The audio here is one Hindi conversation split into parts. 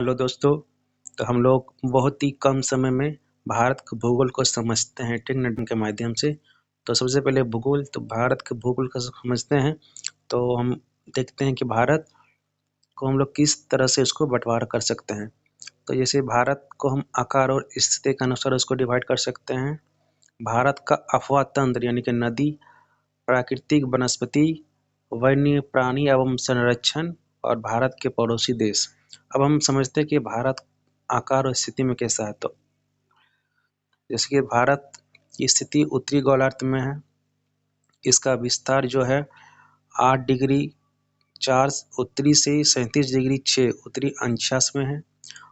हेलो दोस्तों। तो हम लोग बहुत ही कम समय में भारत के भूगोल को समझते हैं टेक्निक के माध्यम से। तो सबसे पहले भूगोल, तो भारत के भूगोल को समझते हैं। तो हम देखते हैं कि भारत को हम लोग किस तरह से उसको बंटवारा कर सकते हैं। तो जैसे भारत को हम आकार और स्थिति के अनुसार उसको डिवाइड कर सकते हैं। भारत का अफवाह तंत्र यानी कि नदी, प्राकृतिक वनस्पति, वन्य प्राणी एवं संरक्षण और भारत के पड़ोसी देश। अब हम समझते हैं कि भारत आकार और स्थिति में कैसा है। तो जैसे कि भारत की स्थिति उत्तरी गोलार्ध में है। इसका विस्तार जो है 8 डिग्री 4 उत्तरी से 37 डिग्री 6 उत्तरी अक्षांश में है।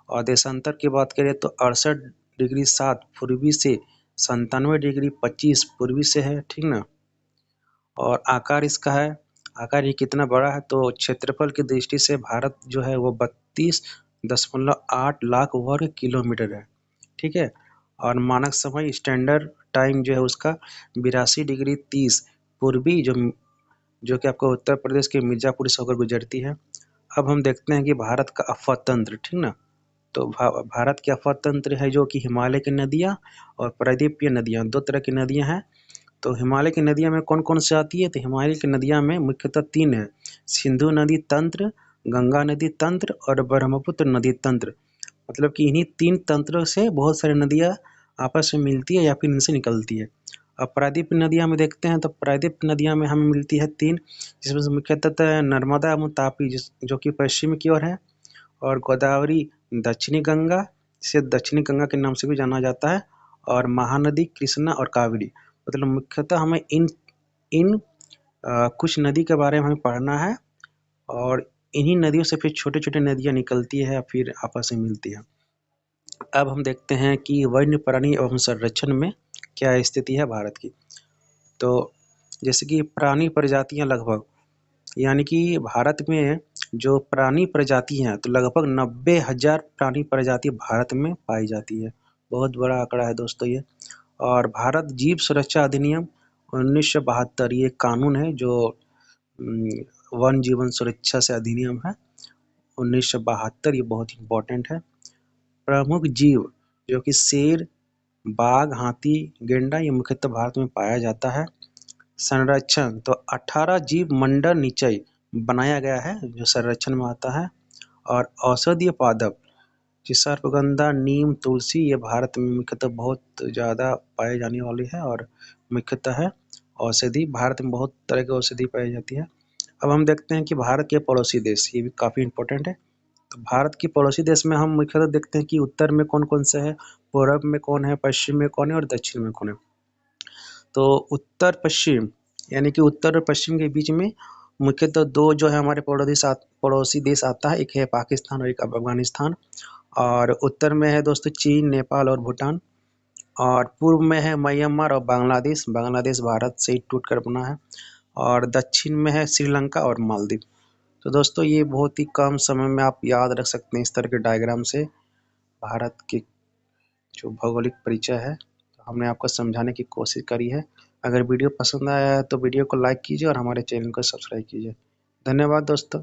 और देशांतर की बात करें तो 68 डिग्री 7 पूर्वी से 97 डिग्री 25 पूर्वी से है, ठीक ना। और आकार इसका है, आकार ये कितना बड़ा है, तो क्षेत्रफल की दृष्टि से भारत जो है वो 32.8 लाख वर्ग किलोमीटर है, ठीक है। और मानक समय स्टैंडर्ड टाइम जो है उसका 82 डिग्री 30 पूर्वी, जो कि आपको उत्तर प्रदेश के मिर्जापुर से होकर गुजरती है। अब हम देखते हैं कि भारत का अफवाह तंत्र, ठीक ना। तो भारत के अफवाह तंत्र है जो कि हिमालय की नदियाँ और प्रायद्वीपीय नदियाँ, दो तरह की नदियाँ हैं। तो हिमालय की नदियाँ में कौन कौन सी आती है, तो हिमालय की नदियाँ में मुख्यतः 3 है: सिंधु नदी तंत्र, गंगा नदी तंत्र और ब्रह्मपुत्र नदी तंत्र। मतलब कि इन्हीं 3 तंत्रों से बहुत सारी नदियाँ आपस में मिलती है या फिर इनसे निकलती है। अब प्रायद्वीप नदियाँ में देखते हैं तो प्रायद्वीप नदियाँ में हमें मिलती है 3, जिसमें से मुख्यतः नर्मदा एवं तापी जो कि पश्चिम की ओर है, और गोदावरी दक्षिणी गंगा, जिसे दक्षिणी गंगा के नाम से भी जाना जाता है, और महानदी कृष्णा और कावेरी। मतलब मुख्यतः हमें इन इन कुछ नदी के बारे में हमें पढ़ना है, और इन्हीं नदियों से फिर छोटे छोटे नदियाँ निकलती है फिर आपस में मिलती है। अब हम देखते हैं कि वन्य प्राणी एवं संरक्षण में क्या स्थिति है भारत की। तो जैसे कि प्राणी प्रजातियां लगभग, यानी कि भारत में जो प्राणी प्रजाति हैं तो लगभग 90,000 प्राणी प्रजाति भारत में पाई जाती है। बहुत बड़ा आंकड़ा है दोस्तों ये। और भारत जीव सुरक्षा अधिनियम 1972 ये कानून है जो वन जीवन सुरक्षा से अधिनियम है 1972, ये बहुत इम्पोर्टेंट है। प्रमुख जीव जो कि शेर, बाघ, हाथी, गेंडा, ये मुख्यतः भारत में पाया जाता है। संरक्षण तो 18 जीव मंडल निचय बनाया गया है जो संरक्षण में आता है। और औषधीय पादप सर्पगंधा, नीम, तुलसी, ये भारत में मुख्यतः बहुत ज़्यादा पाए जाने वाली है और मुख्यतः है औषधि। भारत में बहुत तरह की औषधि पाई जाती है। अब हम देखते हैं कि भारत के पड़ोसी देश, ये भी काफ़ी इम्पोर्टेंट है। तो भारत के पड़ोसी देश में हम मुख्यतः देखते हैं कि उत्तर में कौन कौन से है, पूर्व में कौन है, पश्चिम में कौन है और दक्षिण में कौन है। तो उत्तर पश्चिम यानी कि उत्तर और पश्चिम के बीच में मुख्यतः 2 जो है हमारे पड़ोसी देश आता है, एक है पाकिस्तान और एक अफगानिस्तान। और उत्तर में है दोस्तों चीन, नेपाल और भूटान। और पूर्व में है म्यांमार और बांग्लादेश, बांग्लादेश भारत से ही टूट कर बना है। और दक्षिण में है श्रीलंका और मालदीव। तो दोस्तों ये बहुत ही कम समय में आप याद रख सकते हैं इस तरह के डायग्राम से भारत की जो भौगोलिक परिचय है। तो हमने आपको समझाने की कोशिश करी है। अगर वीडियो पसंद आया है तो वीडियो को लाइक कीजिए और हमारे चैनल को सब्सक्राइब कीजिए। धन्यवाद दोस्तों।